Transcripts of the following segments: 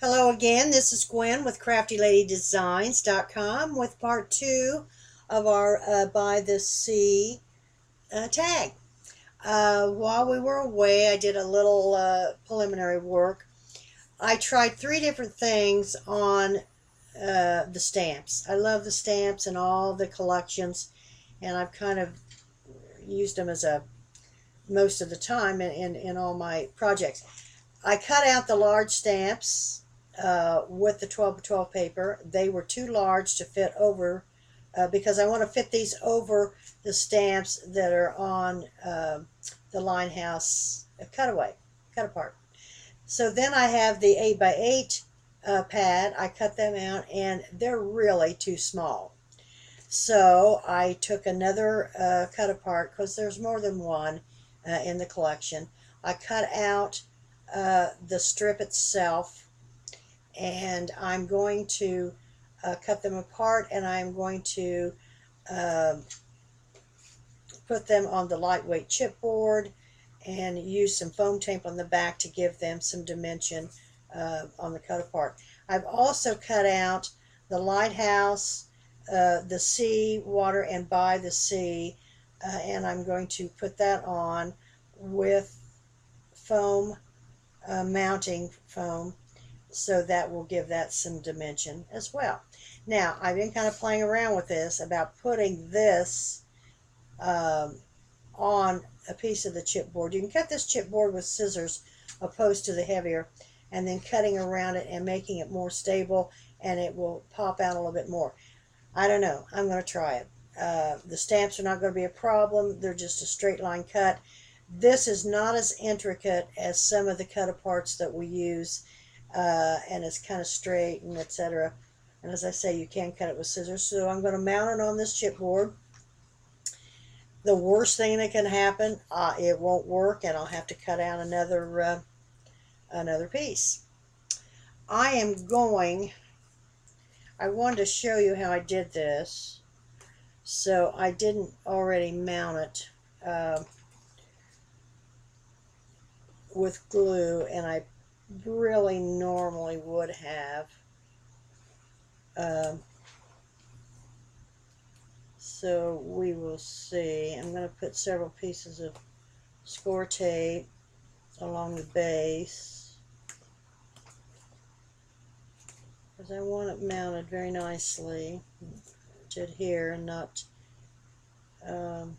Hello again, this is Gwen with CraftyLadyDesigns.com with part two of our By the Sea tag. While we were away, I did a little preliminary work. I tried three different things on the stamps. I love the stamps and all the collections, and I've kind of used them as a most of the time in all my projects. I cut out the large stamps with the 12 by 12 paper. They were too large to fit over because I want to fit these over the stamps that are on the Linehouse cut apart. So then I have the 8 by 8 pad. I cut them out and they're really too small. So I took another cut apart because there's more than one in the collection. I cut out the strip itself, and I'm going to cut them apart, and I'm going to uh, put them on the lightweight chipboard and use some foam tape on the back to give them some dimension on the cut apart. I've also cut out the lighthouse, the sea, water, and by the sea, and I'm going to put that on with foam, mounting foam, so that will give that some dimension as well. Now, I've been kind of playing around with this about putting this on a piece of the chipboard. You can cut this chipboard with scissors opposed to the heavier, and then cutting around it and making it more stable, and it will pop out a little bit more. I don't know. I'm going to try it. The stamps are not going to be a problem. They're just a straight line cut. This is not as intricate as some of the cut aparts that we use, and it's kind of straight and etc. And as I say, you can cut it with scissors. So I'm going to mount it on this chipboard. The worst thing that can happen, it won't work, and I'll have to cut out another piece. I wanted to show you how I did this, so I didn't already mount it with glue, and I really normally would have. So we will see. I'm going to put several pieces of score tape along the base because I want it mounted very nicely to adhere and not. And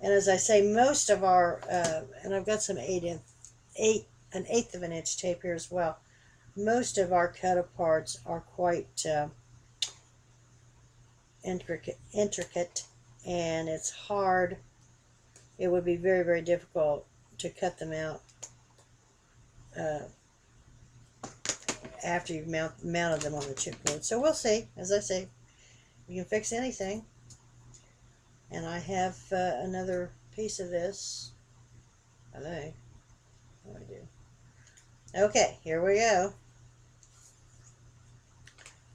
as I say, most of our, and I've got some an eighth of an inch tape here as well. Most of our cut aparts are quite intricate, and it's hard. It would be very, very difficult to cut them out after you've mounted them on the chipboard. So we'll see. As I say, you can fix anything. And I have another piece of this. I think. What do I do? Okay, here we go.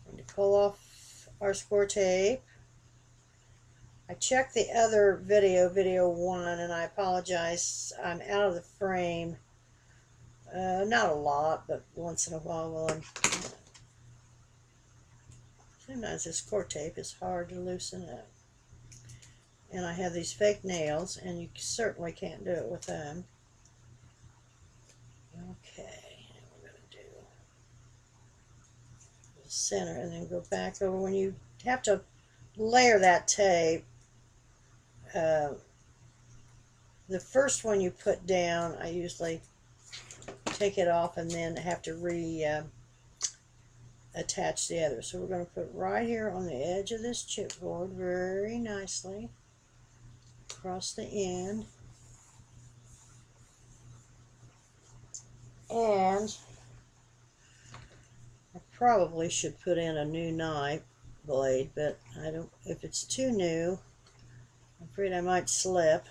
I'm going to pull off our score tape. I checked the other video 1, and I apologize. I'm out of the frame. Not a lot, but once in a while. Sometimes this score tape is hard to loosen up. And I have these fake nails, and you certainly can't do it with them. Okay, we're going to do the center and then go back over. When you have to layer that tape, the first one you put down, I usually take it off and then have to attach the other. So we're going to put right here on the edge of this chipboard very nicely across the end. And I probably should put in a new knife blade, but I don't. If it's too new, I'm afraid I might slip.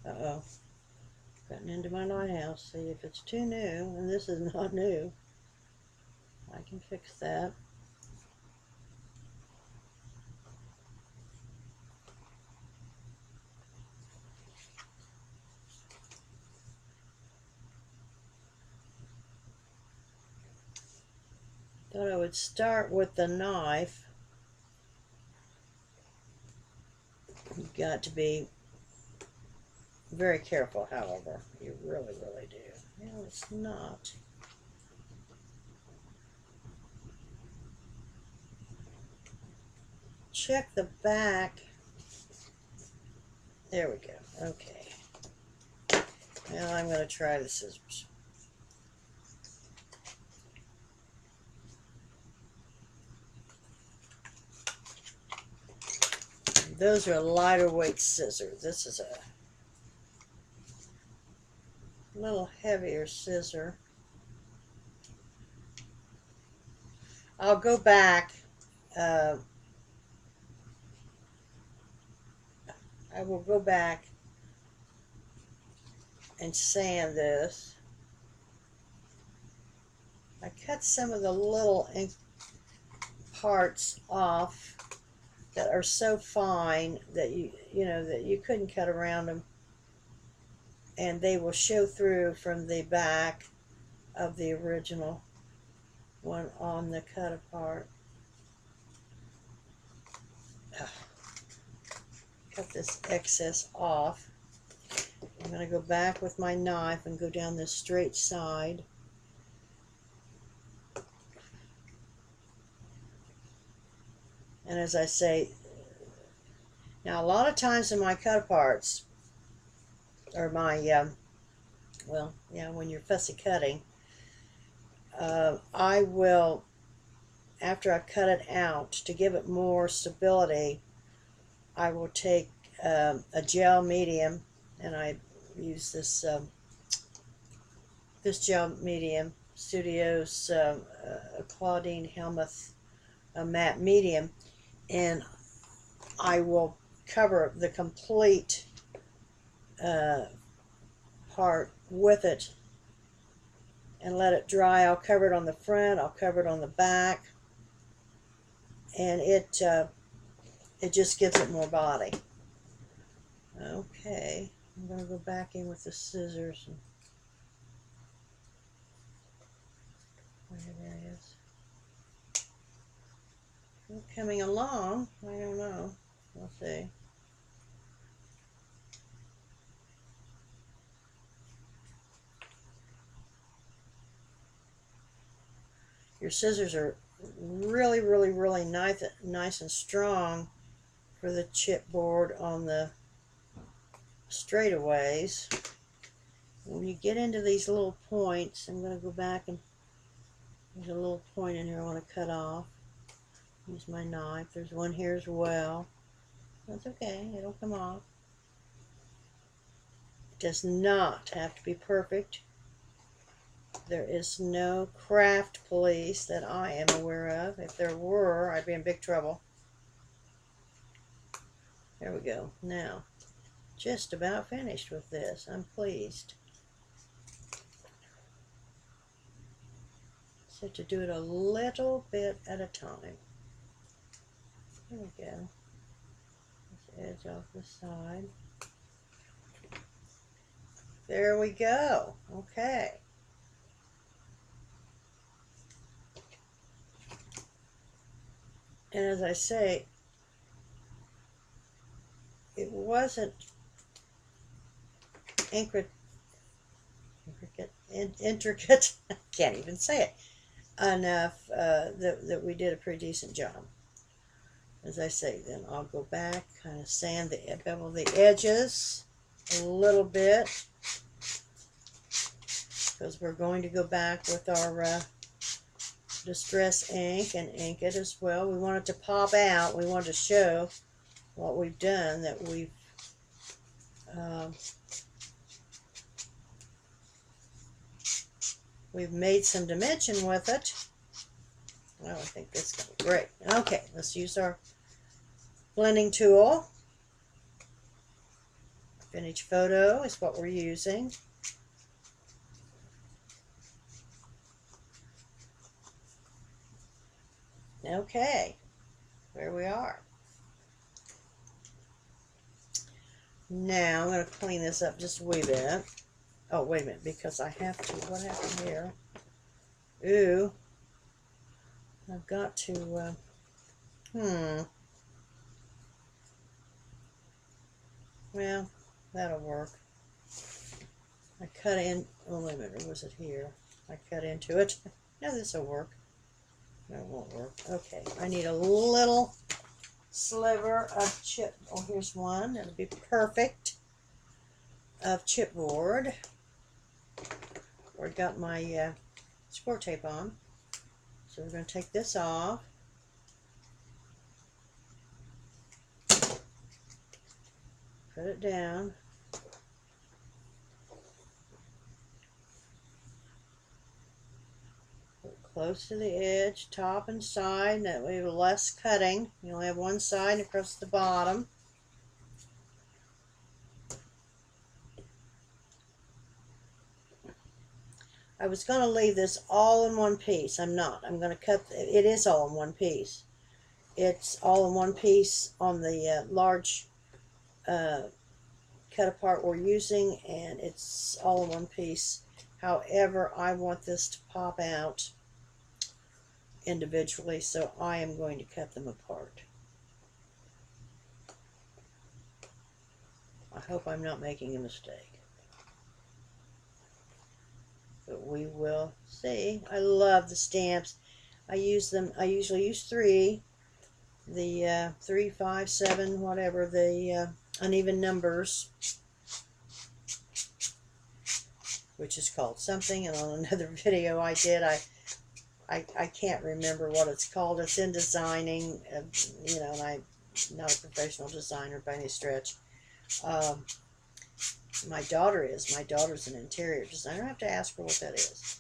Uh-oh. Gotten into my lighthouse. See, if it's too new, and this is not new, I can fix that. Thought I would start with the knife. You've got to be very careful, however. You really, really do. No, it's not. Check the back. There we go. Okay. Now I'm going to try the scissors. Those are lighter weight scissors. This is a little heavier scissor. I'll go back. I will go back and sand this. I cut some of the little parts off that are so fine that you know that you couldn't cut around them, and they will show through from the back of the original one on the cut apart. Cut this excess off. I'm going to go back with my knife and go down this straight side. And as I say, now a lot of times in my cut aparts, or my, well, yeah, when you're fussy cutting, I will, after I've cut it out, to give it more stability, I will take a gel medium, and I use this this gel medium, Studios Claudine Helmuth matte medium, and I will cover the complete part with it and let it dry. I'll cover it on the front, I'll cover it on the back, and it just gives it more body. Okay, I'm going to go back in with the scissors. And there it is. Coming along. I don't know. We'll see. Your scissors are really, really, really nice and strong for the chipboard on the straightaways. When you get into these little points, I'm going to go back, and there's a little point in here I want to cut off. Use my knife. There's one here as well. That's okay. It'll come off. It does not have to be perfect. There is no craft police that I am aware of. If there were, I'd be in big trouble. There we go. Now, just about finished with this. I'm pleased. So to do it a little bit at a time. There we go. This edge off the side. There we go. Okay. And as I say, it wasn't intricate, I can't even say it, enough that we did a pretty decent job. As I say, then I'll go back, kind of sand bevel the edges a little bit, because we're going to go back with our Distress ink and ink it as well. We want it to pop out. We want to show what we've done, that we've made some dimension with it. Well, I think this is going to be great. Okay, let's use our blending tool. Vintage Photo is what we're using. Okay, there we are. Now I'm going to clean this up just a wee bit. Oh, wait a minute, because I have to. What happened here? Ooh, I've got to, well, that'll work. I cut in, oh wait a minute, or was it here? I cut into it. No, this will work. No, it won't work. Okay, I need a little sliver of chip. Oh, here's one. That'll be perfect. Of chipboard. I've got my sport tape on. So we're going to take this off. Put it down. Close to the edge, top and side, that way we have less cutting. You only have one side across the bottom. I was going to leave this all in one piece. I'm not. I'm going to cut, it is all in one piece. It's all in one piece on the large cut apart we're using, and it's all in one piece. However, I want this to pop out individually, so I am going to cut them apart. I hope I'm not making a mistake, but we will see. I love the stamps. I use them. I usually use three, the 3, 5, 7, whatever, the uneven numbers, which is called something, and on another video I did, I can't remember what it's called. It's in designing, you know, and I'm not a professional designer by any stretch. My daughter is. My daughter's an interior designer. I have to ask her what that is.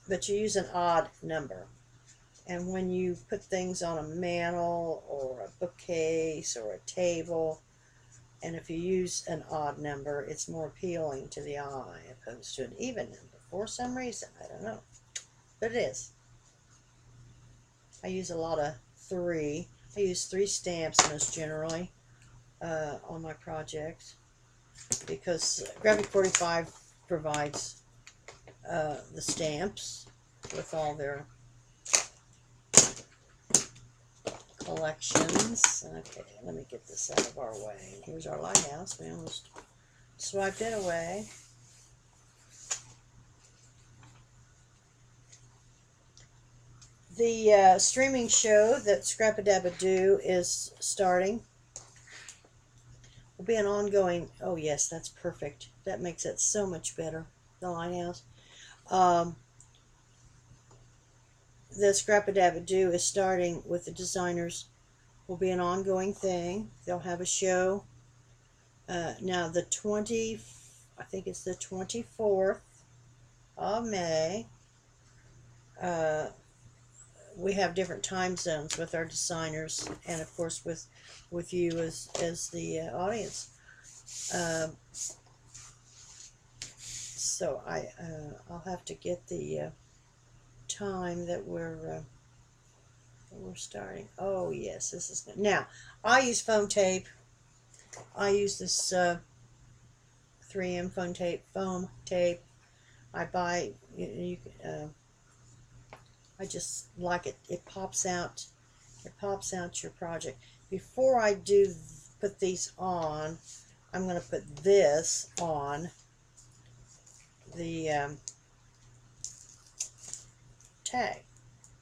But you use an odd number. And when you put things on a mantle or a bookcase or a table, and if you use an odd number, it's more appealing to the eye opposed to an even number. For some reason, I don't know, but it is. I use a lot of 3. I use 3 stamps most generally on my projects, because Graphic 45 provides the stamps with all their collections. Okay, let me get this out of our way. Here's our lighthouse. We almost swiped it away. The streaming show that Scrap-A-Dab-A-Do is starting will be an ongoing. Oh yes, that's perfect. That makes it so much better. The lighthouse. The Scrap-A-Dab-A-Do is starting with the designers. Will be an ongoing thing. They'll have a show. Now the I think it's the 24th of May. We have different time zones with our designers, and of course with you as the audience. So I'll have to get the time that we're starting. Oh yes, this is good. Now I use foam tape. I use this 3M foam tape. I buy I just like it. It pops out. It pops out your project. Before I do put these on, I'm going to put this on the tag.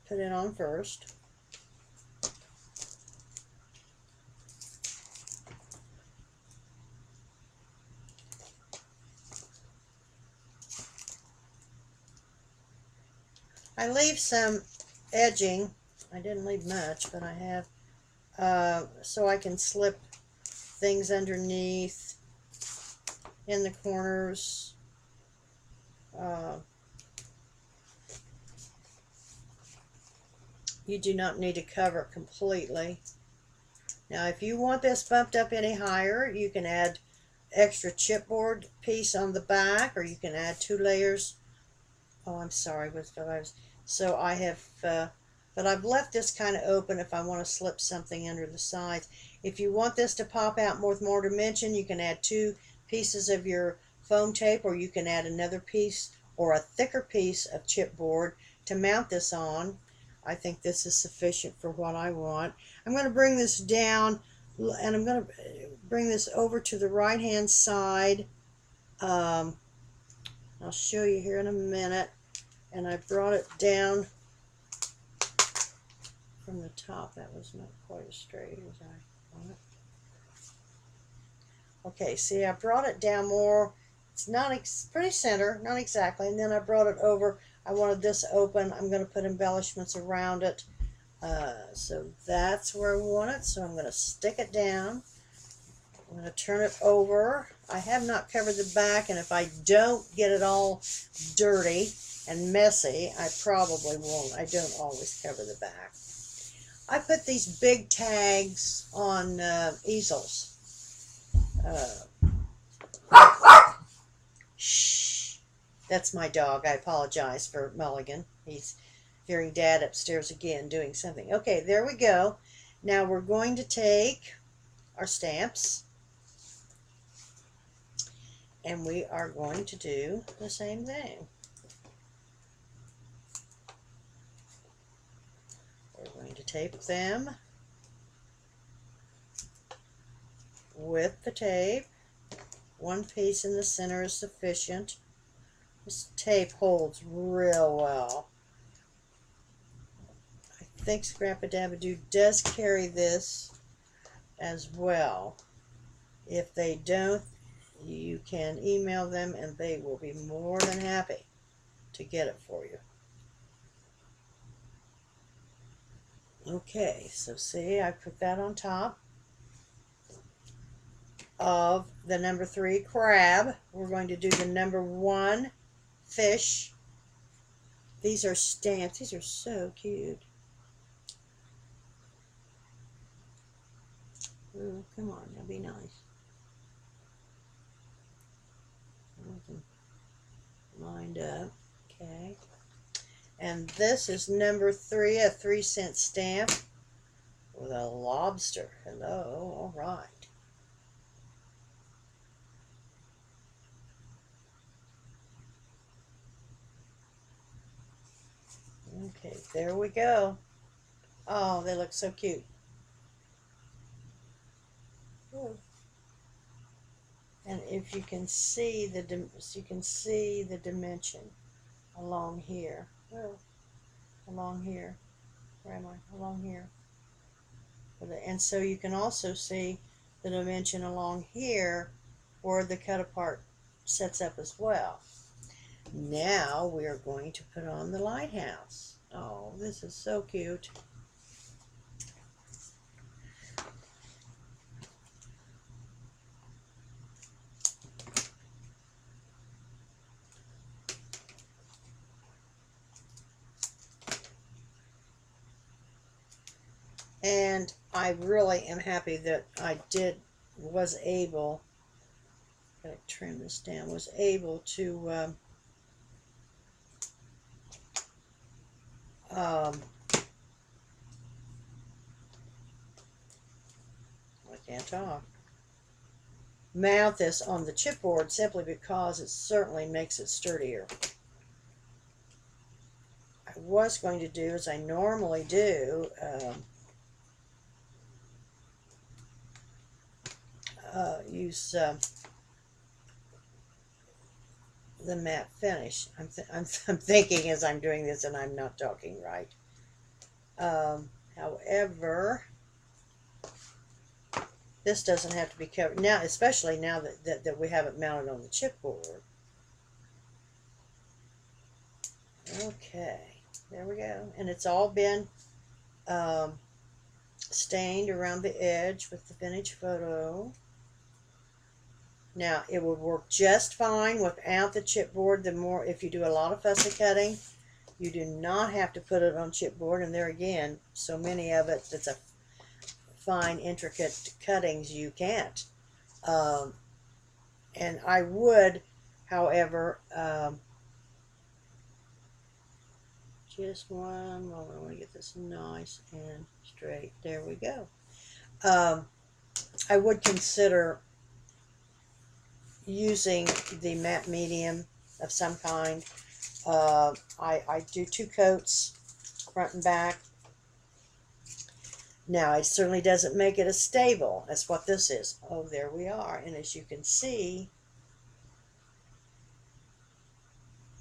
Put it on first. I leave some edging. I didn't leave much, but I have, so I can slip things underneath, in the corners. You do not need to cover it completely. Now, if you want this bumped up any higher, you can add extra chipboard piece on the back, or you can add 2 layers. Oh, I'm sorry, so I have, but I've left this kind of open if I want to slip something under the sides. If you want this to pop out with more dimension, you can add 2 pieces of your foam tape, or you can add another piece or a thicker piece of chipboard to mount this on. I think this is sufficient for what I want. I'm going to bring this down, and I'm going to bring this over to the right hand side. I'll show you here in a minute. And I brought it down from the top. That was not quite as straight as I wanted. Okay, see, I brought it down more. It's not pretty center, not exactly. And then I brought it over. I wanted this open. I'm going to put embellishments around it. So that's where I want it. So I'm going to stick it down. I'm going to turn it over. I have not covered the back, and if I don't get it all dirty and messy, I probably won't. I don't always cover the back. I put these big tags on easels. Shh. That's my dog. I apologize for Mulligan. He's hearing Dad upstairs again doing something. Okay, there we go. Now we're going to take our stamps, and we are going to do the same thing. We're going to tape them with the tape. One piece in the center is sufficient. This tape holds real well. I think Scrappa Dabba-Doo does carry this as well. If they don't, you can email them and they will be more than happy to get it for you. Okay, so see, I put that on top of the number 3 crab. We're going to do the number 1 fish. These are stamps. These are so cute. Oh, come on, now be nice. Lined up. Okay. And this is number 3, a 3-cent stamp with a lobster. Hello, all right. Okay, there we go. Oh, they look so cute. Ooh. And if you can see the dimension along here. Oh, along here. Where am I? Along here. And so you can also see the dimension along here where the cut apart sets up as well. Now we are going to put on the lighthouse. Oh, this is so cute. And I really am happy that I was able, gotta trim this down, was able to I can't talk. Mount this on the chipboard simply because it certainly makes it sturdier. I was going to do, as I normally do, use the matte finish. I'm thinking as I'm doing this, and I'm not talking right. However, this doesn't have to be covered now, especially now that we have it mounted on the chipboard. Okay, there we go, and it's all been stained around the edge with the vintage photo. Now, it would work just fine without the chipboard. If you do a lot of fussy cutting, you do not have to put it on chipboard. And there again, so many of it that's a fine, intricate cuttings, you can't. And I would, however, just one moment. I want to get this nice and straight. There we go. I would consider using the matte medium of some kind I do 2 coats, front and back. Now, it certainly doesn't make it as stable as what this is. Oh, there we are. And as you can see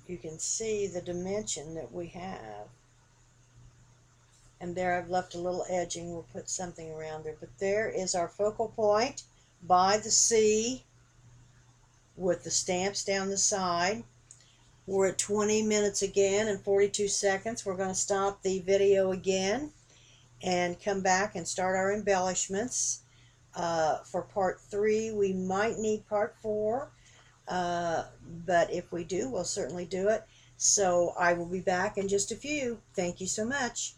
the dimension that we have. And there I've left a little edging. We'll put something around there. But there is our focal point by the C with the stamps down the side. We're at 20 minutes again and 42 seconds. We're going to stop the video again and come back and start our embellishments. For part 3, we might need part 4, but if we do, we'll certainly do it. So I will be back in just a few. Thank you so much.